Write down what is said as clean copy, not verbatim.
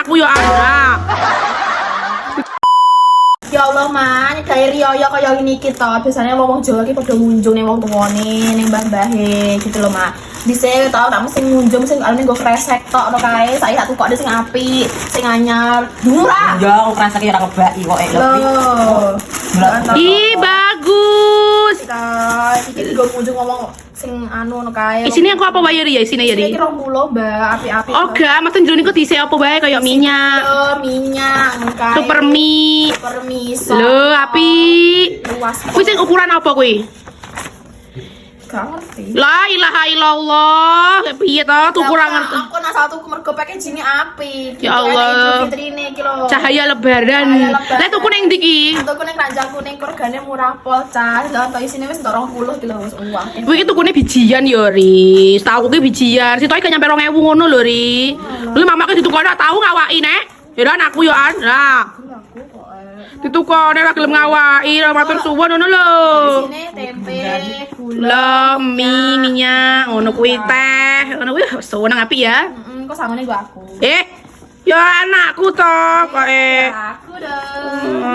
aku yo ana. Ya Allah, Man, kayak riyo kaya ini kita. Biasanya ngomong Jawa ki padha ngunjung ning wong tuwane, ning mbah-mbahe gitu loh, Mak. Dhisik tau tak mesti ngunjung sing alune nggo kresek tok to kae. Saiki tak tukok sing apik, sing anyar. Murah. Ya, aku kresek ora ngebaki kok Loh. Ih, bagus. Iki nggo ngunjung ngomong sing anu ngono kae. Isine aku apa wae ya isine ya, Iki Ri? 20, Mbak, apik-apik. Oh, gak, maksudnya jero niku diisi apa wae kayak minyak. Minyak ngono kae. Super mie. Super mie. Lho, api. Luas. Kuwi sing ukuran apa kuwi? Gak ngerti. La ilaha illallah. Piye to ukuran ngerti. Aku nak satu mergo packaging apik. Ya Allah. Fitrine iki lho. Cahaya lebaran. Cahaya lebaran. Lah tuku ning ndi ki? Tuku ning Ranjang Kuning regane murah pol cah. Lah to isine wis 20 ki lho wis uang. Kuwi ki tukune bijian ya, Ri. Tahu ki bijian. Sitoke gak nyampe 2000 ngono lho, Ri. Lu mamake ditukone tahu ngawaki nek. Ya anakku yo an. Lah. Ditukone ra gelem ngawaki, ra matur suwun ngono lho. Isine tempe, gula. Lah, mie, minyak, ngono kuwi teh. Ngono kuwi seneng apik ya. Kok sangone gua aku. Ya anakku to kok Aku dong.